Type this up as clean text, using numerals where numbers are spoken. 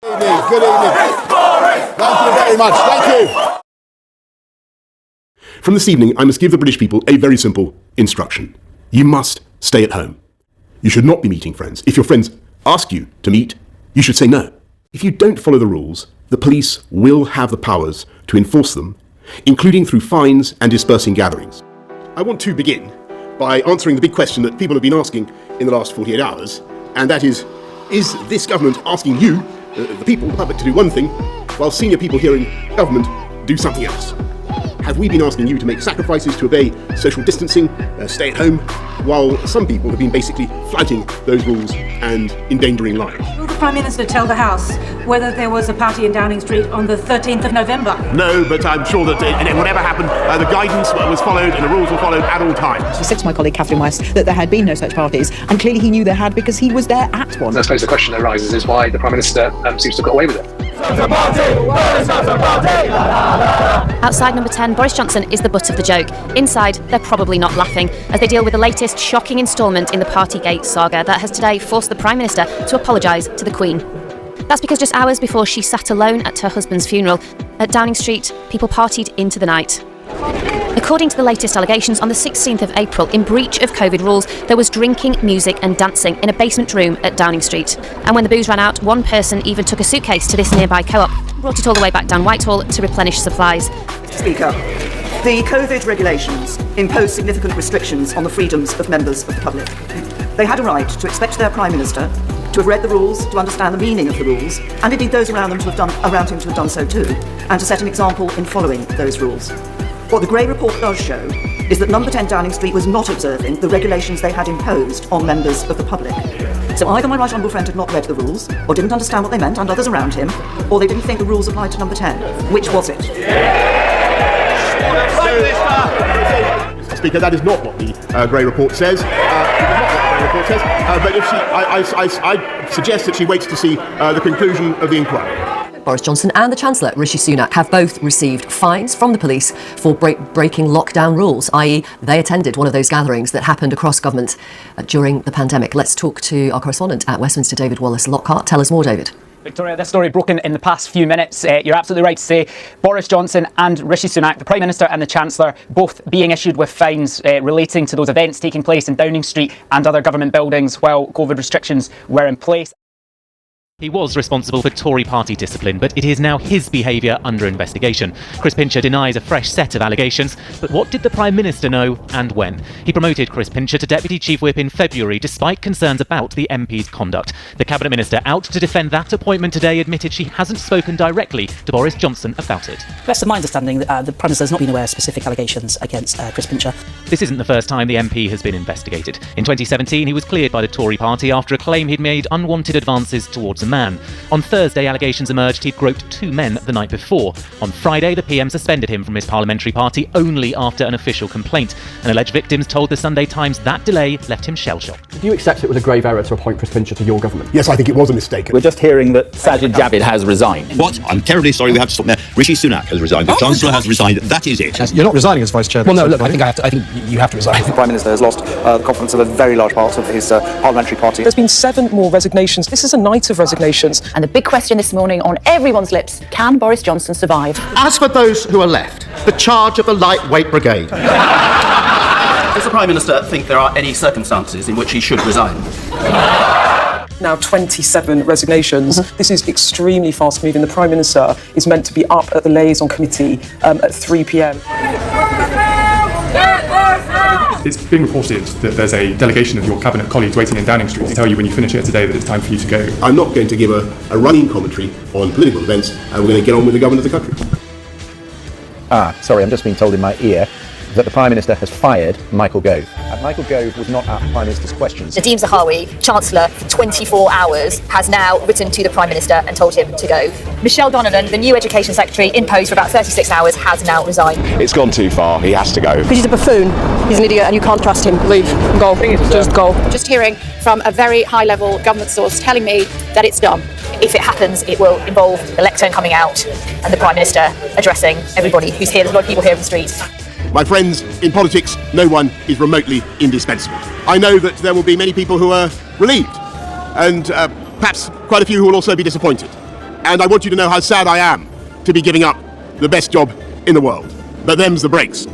Good evening. Thank you very much. Thank you. From this evening, I must give the British people a very simple instruction. You must stay at home. You should not be meeting friends. If your friends ask you to meet, you should say no. If you don't follow the rules, the police will have the powers to enforce them, including through fines and dispersing gatherings. I want to begin by answering the big question that people have been asking in the last 48 hours, and that is this government asking you, the people, the public, to do one thing, while senior people here in government do something else? Have we been asking you to make sacrifices to obey social distancing, stay at home, while some people have been basically flouting those rules and endangering lives? Will the Prime Minister tell the House whether there was a party in Downing Street on the 13th of November? No, but I'm sure that whatever happened, the guidance was followed and the rules were followed at all times. I said to my colleague Catherine West that there had been no such parties, and clearly he knew there had because he was there at one. I suppose the question that arises is why the Prime Minister seems to have got away with it. Outside number 10, Boris Johnson is the butt of the joke. Inside, they're probably not laughing as they deal with the latest shocking instalment in the Partygate saga that has today forced the Prime Minister to apologise to the Queen. That's because just hours before she sat alone at her husband's funeral at Downing Street, people partied into the night. According to the latest allegations, on the 16th of April, in breach of COVID rules, there was drinking, music and dancing in a basement room at Downing Street. And when the booze ran out, one person even took a suitcase to this nearby co-op, brought it all the way back down Whitehall to replenish supplies. Speaker, the COVID regulations impose significant restrictions on the freedoms of members of the public. They had a right to expect their Prime Minister to have read the rules, to understand the meaning of the rules, and indeed those around him to have done so too, and to set an example in following those rules. What the Gray report does show is that number 10 Downing Street was not observing the regulations they had imposed on members of the public. So either my right honourable friend had not read the rules, or didn't understand what they meant, and others around him, or they didn't think the rules applied to number 10. Which was it? Mr. Speaker, that is not what the Gray report says. But if I suggest that she waits to see the conclusion of the inquiry. Boris Johnson and the Chancellor, Rishi Sunak, have both received fines from the police for breaking lockdown rules, i.e. they attended one of those gatherings that happened across government during the pandemic. Let's talk to our correspondent at Westminster, David Wallace-Lockhart. Tell us more, David. Victoria, this story broken in the past few minutes. You're absolutely right to say Boris Johnson and Rishi Sunak, the Prime Minister and the Chancellor, both being issued with fines relating to those events taking place in Downing Street and other government buildings while COVID restrictions were in place. He was responsible for Tory party discipline, but it is now his behaviour under investigation. Chris Pincher denies a fresh set of allegations, but what did the Prime Minister know and when? He promoted Chris Pincher to Deputy Chief Whip in February, despite concerns about the MP's conduct. The Cabinet Minister, out to defend that appointment today, admitted she hasn't spoken directly to Boris Johnson about it. Best of my understanding, the Prime Minister has not been aware of specific allegations against Chris Pincher. This isn't the first time the MP has been investigated. In 2017, he was cleared by the Tory party after a claim he'd made unwanted advances towards a man. On Thursday, allegations emerged he'd groped 2 men the night before. On Friday, the PM suspended him from his parliamentary party only after an official complaint. And alleged victims told the Sunday Times that delay left him shell-shocked. Do you accept it was a grave error to appoint Chris Pincher to your government? Yes, I think it was a mistake. We're just hearing that Sajid Javid has resigned. What? I'm terribly sorry, we have to stop there. Rishi Sunak has resigned. The Chancellor has resigned. That is it. You're not resigning as Vice Chair. Well, no, look, I think you have to resign. The Prime Minister has lost the confidence of a very large part of his parliamentary party. There's been 7 more resignations. This is a night of resignations. And the big question this morning on everyone's lips, can Boris Johnson survive? As for those who are left, the charge of the lightweight brigade. Does the Prime Minister think there are any circumstances in which he should resign? Now 27 resignations. This is extremely fast moving. The Prime Minister is meant to be up at the liaison committee at 3 p.m. It's being reported that there's a delegation of your cabinet colleagues waiting in Downing Street to tell you when you finish here today that it's time for you to go. I'm not going to give a running commentary on political events, and we're going to get on with the government of the country. Sorry, I'm just being told in my ear that the Prime Minister has fired Michael Gove. And Michael Gove was not at the Prime Minister's questions. Nadeem Zahawi, Chancellor for 24 hours, has now written to the Prime Minister and told him to go. Michelle Donovan, the new Education Secretary, in post for about 36 hours, has now resigned. It's gone too far. He has to go. Because he's a buffoon. He's an idiot and you can't trust him. Leave. Go. Just go. Just hearing from a very high-level government source telling me that it's done. If it happens, it will involve the lectern coming out and the Prime Minister addressing everybody who's here. There's a lot of people here in the streets. My friends, in politics, no one is remotely indispensable. I know that there will be many people who are relieved, and perhaps quite a few who will also be disappointed. And I want you to know how sad I am to be giving up the best job in the world. But them's the breaks.